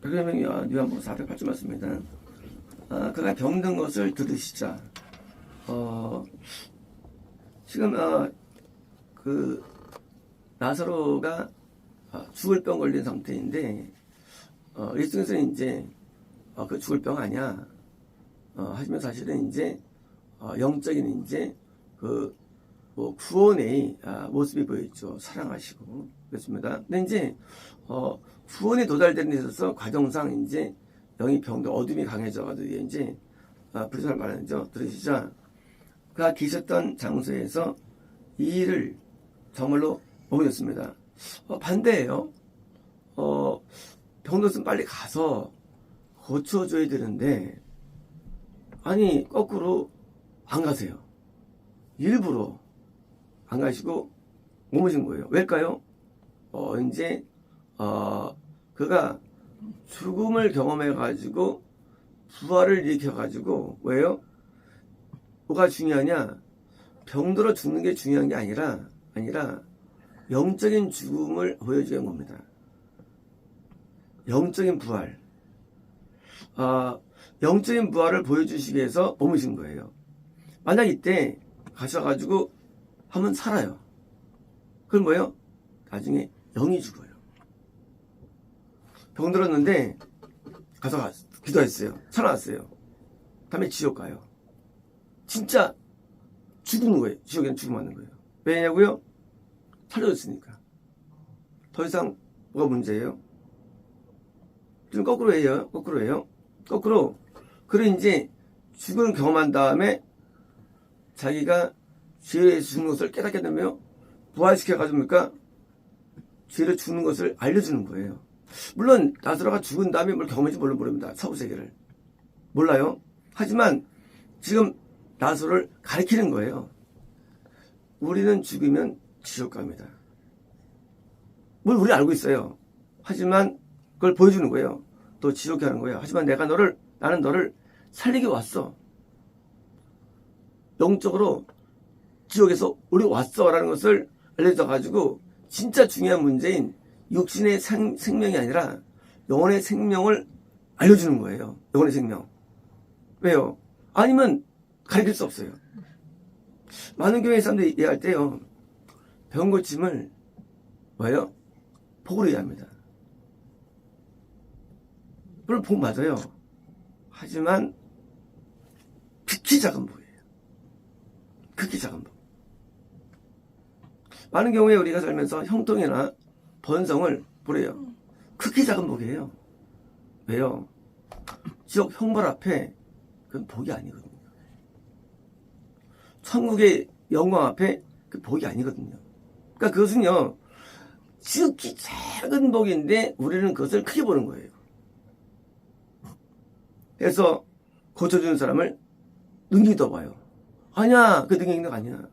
그러면 요한복음 408절 맞습니다. 그가 병든 것을 들으시자. 지금 그 나사로가 죽을 병 걸린 상태인데 일종에서는 이제 그 죽을 병 아니야. 하지만 사실은 이제 영적인 이제 그 구원의 모습이 보였죠. 사랑하시고 그렇습니다. 근데 이제 구원에 도달되는 데 있어서 과정상 이제 영이 병도 어둠이 강해져가지고 이제 불쌍을 말하는죠. 들으시자. 그가 계셨던 장소에서 이 일을 정말로 보여줬습니다. 반대예요. 병들었으면 빨리 가서 고쳐줘야 되는데 아니 거꾸로 안 가세요. 일부러 안 가시고 머무신 거예요. 왜일까요? 이제 그가 죽음을 경험해가지고 부활을 일으켜가지고 왜요? 뭐가 중요하냐? 병들어 죽는 게 중요한 게 아니라 영적인 죽음을 보여주는 겁니다. 영적인 부활. 영적인 부활을 보여주시기 위해서 머무신 거예요. 만약 이때 가셔가지고 하면 살아요. 그럼 뭐예요? 나중에 영이 죽어요. 병들었는데 가서 기도했어요. 살아났어요. 다음에 지옥 가요. 진짜 죽는 거예요. 지옥에는 죽음 맞는 거예요. 왜냐고요? 살려줬으니까. 더 이상 뭐가 문제예요? 좀 거꾸로 해요. 거꾸로. 그래 이제 죽음을 경험한 다음에 자기가 죄에 죽는 것을 깨닫게 되면 부활시켜가지고니까 죄를 죽는 것을 알려주는 거예요. 물론 나사로가 죽은 다음에 뭘 경험했는지 모릅니다. 사후세계를. 몰라요. 하지만 지금 나사로를 가리키는 거예요. 우리는 죽으면 지옥 갑니다. 뭘 우리 알고 있어요. 하지만 그걸 보여주는 거예요. 또 지옥에 하는 거예요. 하지만 나는 너를 살리기 왔어. 영적으로 지옥에서 우리 왔어 라는 것을 알려줘가지고 진짜 중요한 문제인 육신의 생명이 아니라 영혼의 생명을 알려주는 거예요. 영혼의 생명. 왜요? 아니면 가르칠 수 없어요. 많은 교회 사람들이 이해할 때요. 병 고침을 뭐예요? 복으로 이해합니다. 물론 복 맞아요. 하지만 극히 작은 복이에요. 극히 작은 복. 많은 경우에 우리가 살면서 형통이나 번성을 보래요. 극히 작은 복이에요. 왜요? 지옥 형벌 앞에 그건 복이 아니거든요. 천국의 영광 앞에 그 복이 아니거든요. 그러니까 그것은요. 지극히 작은 복인데 우리는 그것을 크게 보는 거예요. 그래서 고쳐주는 사람을 능력이 봐요. 아니야. 그 능력 있는 거 아니야.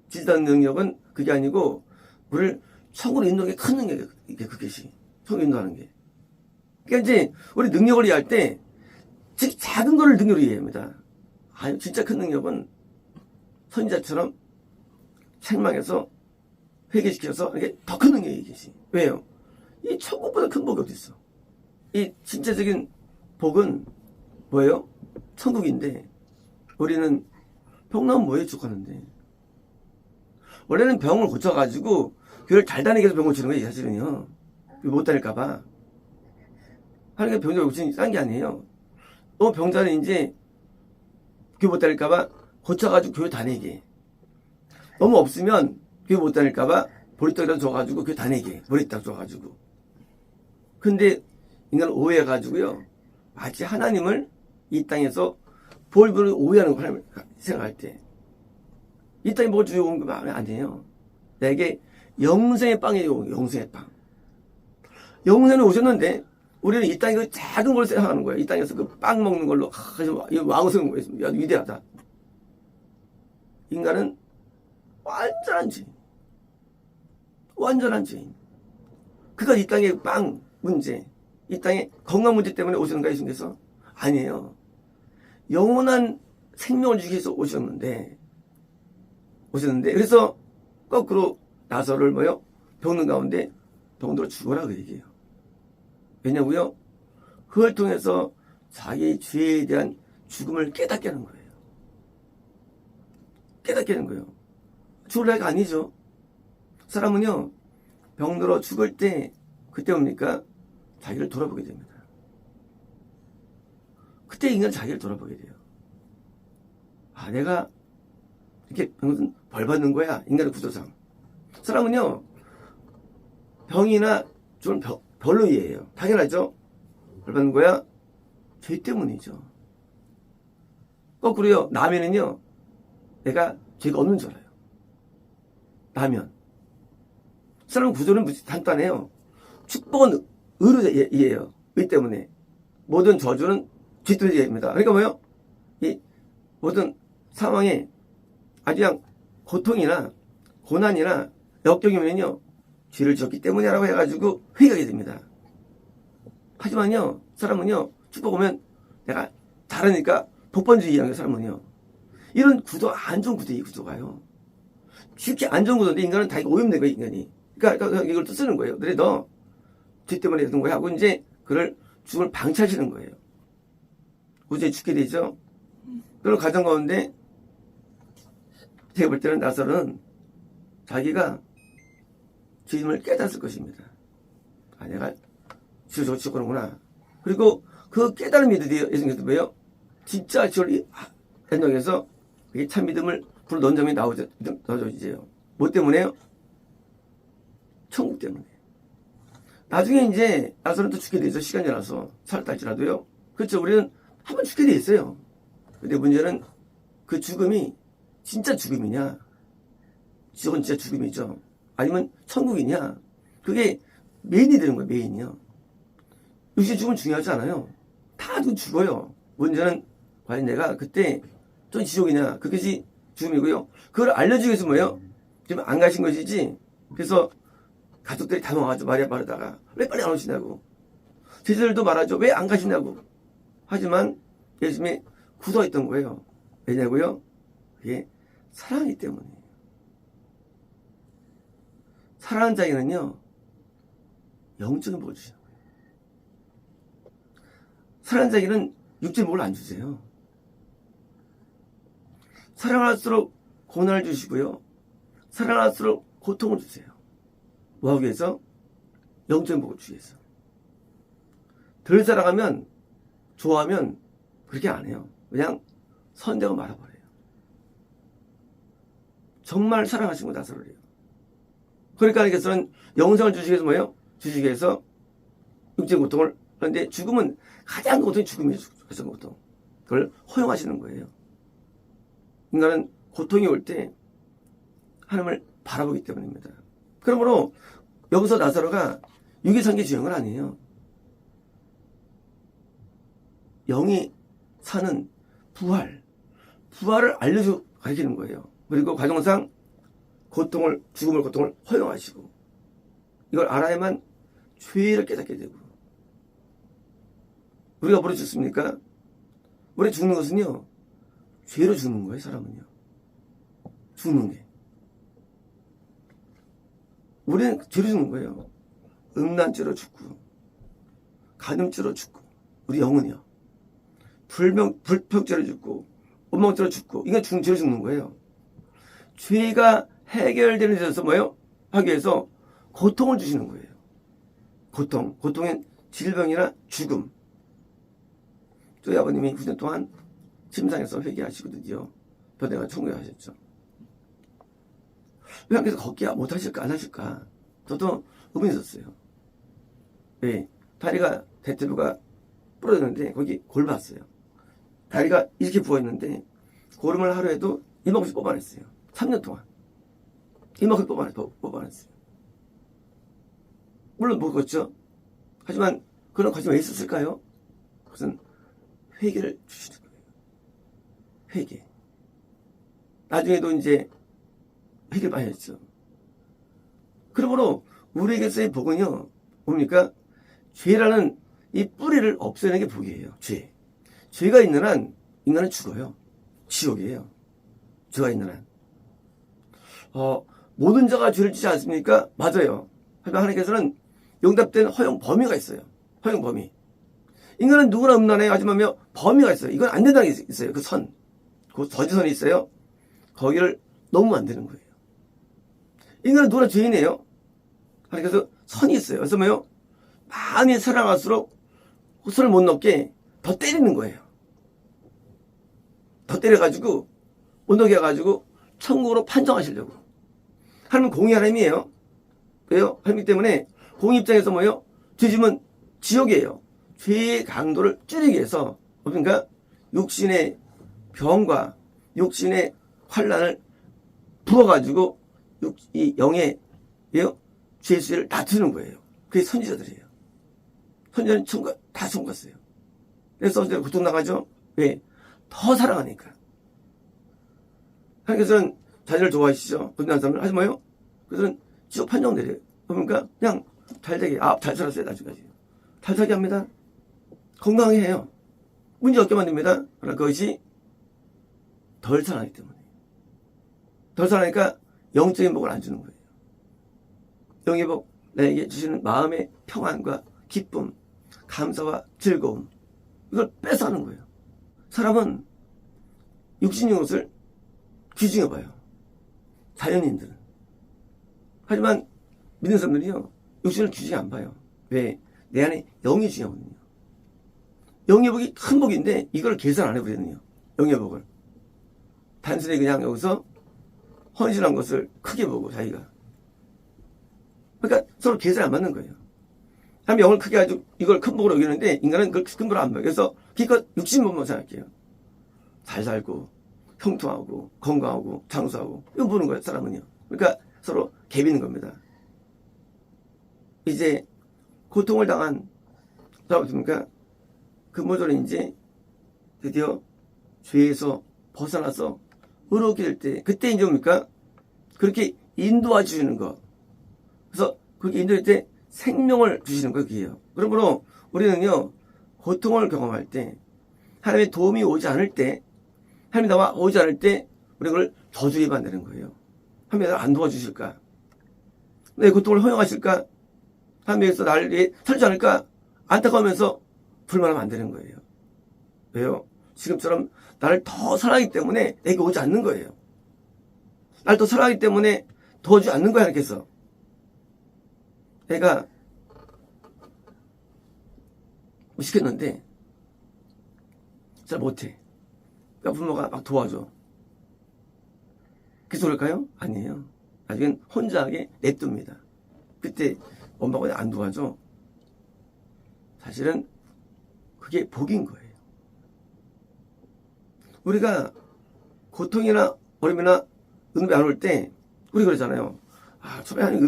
지지다는 능력은 그게 아니고 우리를 천국으로 인도하는 게 큰 능력이에요. 이게 그것이. 천국으로 인도하는 게. 그러니까 이제 우리 능력을 이해할 때 즉 작은 거를 능력으로 이해합니다. 아니 진짜 큰 능력은 선지자처럼 책망해서 회개시켜서 이게 더 큰 능력이 계시. 왜요? 이 천국보다 큰 복이 어디 있어? 이 진짜적인 복은 뭐예요? 천국인데 우리는 병 나면 뭐예요? 죽었는데 원래는 병을 고쳐가지고 교회를 잘 다니게 해서 병 고치는 거예요. 사실은요. 못 다닐까봐 하는 게 병자 고치는 싼 게 아니에요. 너무 병자는 이제 교회 못 다닐까봐 고쳐가지고 교회 다니게. 너무 없으면 교회 못 다닐까봐 보리떡이라도 줘가지고 교회 다니게. 보리떡 줘가지고. 근데 인간은 오해해가지고요. 마치 하나님을 이 땅에서 볼부를 오해하는 걸 생각할 때. 이 땅에 뭘 주고 온 거 아니에요. 내게 영생의 빵이에요. 영생의 빵. 영생을 오셨는데 우리는 이 땅에 그 작은 걸 생각하는 거예요. 이 땅에서 그 빵 먹는 걸로 왕성한 거였습니다. 위대하다. 인간은 완전한 죄인. 그가 이 땅의 빵 문제, 이 땅의 건강 문제 때문에 오셨는가 예수님께서? 아니에요. 영원한 생명을 주기 위해서 오셨는데 그래서 거꾸로 나사로를 병든 가운데 병들어 죽어라 그 얘기예요. 왜냐고요? 그걸 통해서 자기 죄에 대한 죽음을 깨닫게 하는 거예요. 깨닫게 하는 거예요. 죽을 나이가 아니죠. 사람은요, 병들어 죽을 때, 그때 뭡니까? 자기를 돌아보게 됩니다. 그때 인간은 자기를 돌아보게 돼요. 아, 내가 이렇게 벌 받는 거야. 인간의 구조상. 사람은요, 병이나 좀 별로 이해해요. 당연하죠? 벌 받는 거야? 죄 때문이죠. 거꾸로요, 라면은요, 내가 죄가 없는 줄 알아요. 라면. 사람 구조는 간단해요. 축복은 의로 이해해요. 의 때문에. 모든 저주는 죄 때문에 이해합니다. 그러니까 뭐요? 이 모든 상황에 아주 그냥 고통이나 고난이나 역경이면요, 죄를 지었기 때문이라고 해가지고 회개하게 됩니다. 하지만요, 사람은요, 축복 오면 내가 잘하니까 복번주의 하는 사람은요, 이런 구조, 안 좋은 구조예요, 구조가요. 쉽게 안 좋은 구조인데 인간은 다 오염된 거예요, 인간이. 그러니까 이걸 또 쓰는 거예요. 그래, 너 죄 때문에 했던 거야 하고 이제 그를 죽음을 방치하시는 거예요. 우주에 죽게 되죠. 그런 과정 가운데 제가 볼 때는 나사로는 자기가 주님을 깨닫을 것입니다. 아, 내가 지옥을 지었구나. 그리고 그 깨달음이 드디어 예수님께서 뭐예요? 진짜 지옥을 현장에서 참 믿음을 불러 넣은 점이 나오죠, 이제요. 뭐 때문에요? 천국 때문에. 나중에 이제 나사로는 또 죽게 되죠. 시간이 지나서 살았다 할지라도요. 그렇죠. 우리는 한번 죽게 돼 있어요. 근데 문제는 그 죽음이 진짜 죽음이냐? 지옥은 진짜 죽음이죠. 아니면 천국이냐? 그게 메인이 되는 거예요. 메인이요. 육신 죽음은 중요하지 않아요. 다 죽어요. 문제는 과연 내가 그때 좀 지옥이냐? 그것이 죽음이고요. 그걸 알려주기 위해서 뭐예요? 지금 안 가신 것이지. 그래서 가족들이 다 와가지고 말이야 말하다가 왜 빨리 안 오시냐고. 제자들도 말하죠. 왜 안 가시냐고. 하지만 예수님이 굳어있던 거예요. 왜냐고요? 그게 사랑이기 때문이에요. 사랑하는 자에게는요, 영적인 복을 주시는 거예요. 사랑하는 자에게는 육적인 복을 안 주세요. 사랑할수록 고난을 주시고요. 사랑할수록 고통을 주세요. 뭐하기 위해서? 영적인 복을 주기 위해서. 덜 사랑하면, 좋아하면 그렇게 안 해요. 그냥 선대고 말아버려요. 정말 사랑하신 거 나서로래요. 그러니까 하나님께서는 영생을 주시기 위해서 뭐예요? 주시기 위해서 육적인 고통을. 그런데 죽음은 가장 고통이 죽음이에요. 가장 고통. 그걸 허용하시는 거예요. 인간은 고통이 올 때 하나님을 바라보기 때문입니다. 그러므로 여기서 나사로가 육이 산 게 중요한 건 아니에요. 영이 사는 부활을 가르치는 거예요. 그리고 과정상 죽음을 고통을 허용하시고, 이걸 알아야만 죄를 깨닫게 되고. 우리가 뭐로 죽습니까? 우리 죽는 것은요, 죄로 죽는 거예요, 사람은요. 죽는 게. 우리는 죄로 죽는 거예요. 음란죄로 죽고, 간음죄로 죽고, 우리 영은요. 불평죄로 죽고, 원망죄로 죽고, 이건 죄로 죽는 거예요. 죄가 해결되는 데 있어서 뭐예요? 하기 위해서 고통을 주시는 거예요. 고통은 질병이나 죽음. 저희 아버님이 9년 동안 침상에서 회개하시거든요. 변대가 천국에 가셨죠. 왜 하나님께서 걷기 못 하실까, 안 하실까? 저도 의문이 있었어요. 네, 다리가, 대퇴부가 부러졌는데, 거기 골 봤어요. 다리가 이렇게 부어있는데, 고름을 하루에도 이만큼씩 뽑아냈어요. 3년 동안. 이만큼 뽑아냈어요. 물론 못 걷죠. 하지만, 그런 과정이 왜 있었을까요? 그것은 회개를 주시는 거예요. 회개. 나중에도 이제, 회개를 많이 했죠. 그러므로, 우리에게서의 복은요, 뭡니까? 죄라는 이 뿌리를 없애는 게 복이에요. 죄. 죄가 있는 한 인간은 죽어요. 지옥이에요. 죄가 있는 한. 모든 자가 죄를 짓지 않습니까? 맞아요. 하지만 하나님께서는 용납된 허용 범위가 있어요. 허용 범위. 인간은 누구나 음란해요. 하지만 범위가 있어요. 이건 안 된다는 게 있어요. 그 선. 그 저지선이 있어요. 거기를 넘으면 안 되는 거예요. 인간은 누구나 죄인이에요. 그래서 선이 있어요. 그래서 많이 살아갈수록 호선을 못 넘게 더 때리는 거예요. 더 때려가지고 못 넘게 해가지고 천국으로 판정하시려고. 하나님은 공의 하나님이에요. 왜요? 하나님 때문에 공의 입장에서 죄지면 지옥이에요. 죄의 강도를 줄이기 위해서 그러니까 육신의 병과 육신의 환란을 부어가지고 이 영의 죄수를 낮추는 거예요. 그게 선지자들이에요. 선지자는 다 천국 갔어요. 그래서 선지자가 고통나가죠. 왜? 더 사랑하니까. 하나님께서는 자녀를 좋아하시죠. 고통난 사람을 하지 마요. 그래서는 지옥 판정 내려요. 그러니까 그냥 잘 되게 잘 살았어요. 나중까지 잘 살게 합니다. 건강하게 해요. 문제 없게 만듭니다. 그러나 그것이 덜 사랑하기 때문에. 덜 사랑하니까 영적인 복을 안 주는 거예요. 영의 복, 나에게 주시는 마음의 평안과 기쁨, 감사와 즐거움, 이걸 뺏어가는 거예요. 사람은 육신의 것을 귀중해 봐요. 자연인들은. 하지만 믿는 사람들이요, 육신을 귀중히 안 봐요. 왜? 내 안에 영이 중요하거든요. 영의 복이 큰 복인데 이걸 계산 안 해버리거든요. 영의 복을. 단순히 그냥 여기서 헌신한 것을 크게 보고 자기가. 그러니까 서로 계산 안 맞는 거예요. 사람이 영을 크게 가지고 이걸 큰 복으로 여기는데 인간은 그걸 큰 복으로 안 봐요. 그래서 기껏 육신만 생각해요. 잘 살고 형통하고 건강하고 장수하고 이거 보는 거예요. 사람은요. 그러니까 서로 개비는 겁니다. 이제 고통을 당한 사람입니까? 근본적으로 이제 드디어 죄에서 벗어나서 의롭게 될 때 그때 이제 뭡니까? 그렇게 인도해 주시는 거. 그래서 그렇게 인도할 때 생명을 주시는 거 그게요. 그러므로 우리는요 고통을 경험할 때 하나님의 도움이 오지 않을 때 하나님이 나와 오지 않을 때 우리가 그걸 저주에 만드는 거예요. 하나님이 나를 안 도와주실까? 내 고통을 허용하실까? 하나님께서 나를 살지 않을까? 안타까우면서 불만하면 안 되는 거예요. 왜요? 지금처럼 나를 더 사랑하기 때문에 내게 오지 않는 거예요. 나를 더 사랑하기 때문에 도와주지 않는 거야, 하나님께서. 내가 시켰는데 잘 못해. 그러니까 부모가 막 도와줘. 그래서 그럴까요? 아니에요. 나중엔 혼자 하게 냅둡니다. 그때 엄마가 안 도와줘. 사실은 그게 복인 거예요. 우리가 고통이나 어려움이나 응답이 안 올 때 우리 그러잖아요. 처음에 하나님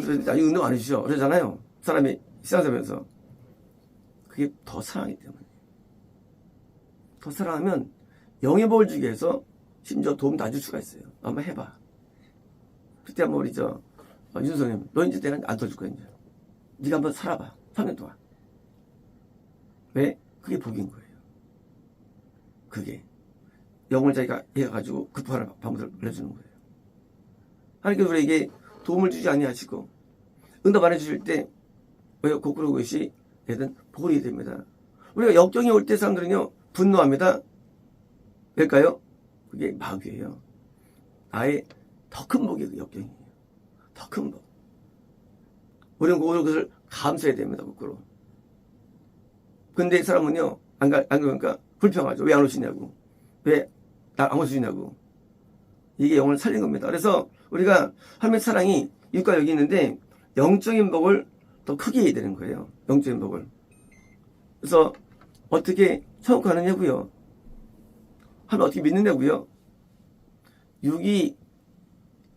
응답 안 해주셔. 그러잖아요. 사람이 세상 살면서. 그게 더 사랑하기 때문에. 더 사랑하면 영의 복을 주기 위해서 심지어 도움도 안 줄 수가 있어요. 한번 해봐. 그때 한번 우리 윤선생님, 너 이제 내가 안 도와줄 거야, 이제. 네가 한번 살아봐. 3년 동안. 왜? 그게 복인 거예요. 그게. 영을 자기가 해가지고 극복하는 방법을 알려주는 거예요. 하나님께서 우리에게 도움을 주지 아니하시고 응답 안 해주실 때 거꾸로 그것이 얘든 복이 됩니다. 우리가 역경이 올 때 사람들은요 분노합니다. 왜일까요? 그게 마귀예요. 나의 더 큰 복이 그 역경이에요. 더 큰 복. 우리는 그것을 감수해야 됩니다. 거꾸로. 근데 이 사람은요 안 그러니까 불평하죠. 왜 안 오시냐고. 왜 나 안 오시냐고. 이게 영을 살린 겁니다. 그래서 우리가 하나님의 사랑이 이웃과 여기 있는데 영적인 복을 더 크게 해야 되는 거예요. 영적인 복을. 그래서 어떻게 천국 가느냐고요. 하나님 어떻게 믿느냐고요. 육이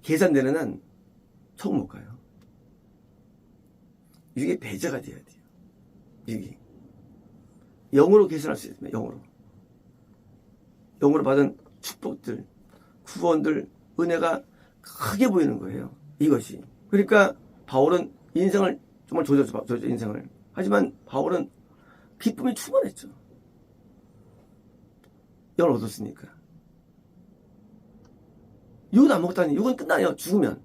계산되는 한 천국 못 가요. 육의 배제가 돼야 돼요. 육이. 영으로 계산할 수 있습니다. 영으로 받은 축복들, 구원들, 은혜가 크게 보이는 거예요. 이것이. 그러니까 바울은 인생을 정말 조졌죠. 인생을. 하지만 바울은 기쁨이 충만했죠. 영을 얻었으니까. 육은 아무것도 아니에요. 육은 끝나요. 죽으면.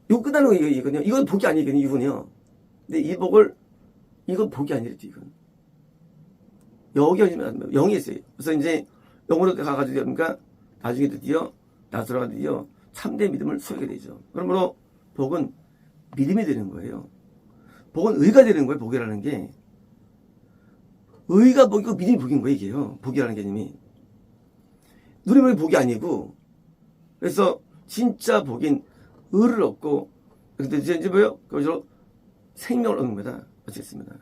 육 끝나는 거 이거든요. 이건 복이 아니거든요. 육은요. 근데 이건 복이 아니래요. 이건. 여기면 영이 있어요. 그래서 이제 영으로 가가지고 그러니까 나중에 드디어 나사로가 드디어 참된 믿음을 소유하게 되죠. 그러므로 복은 믿음이 되는 거예요. 복은 의가 되는 거예요. 복이라는 게 의가 복이고 믿음이 복인 거예요. 이게요. 복이라는 개념이 누리는 복이 아니고 그래서 진짜 복인 의를 얻고 근데 이제 뭐요? 그것으로 생명을 얻는 거다. 어쨌습니다.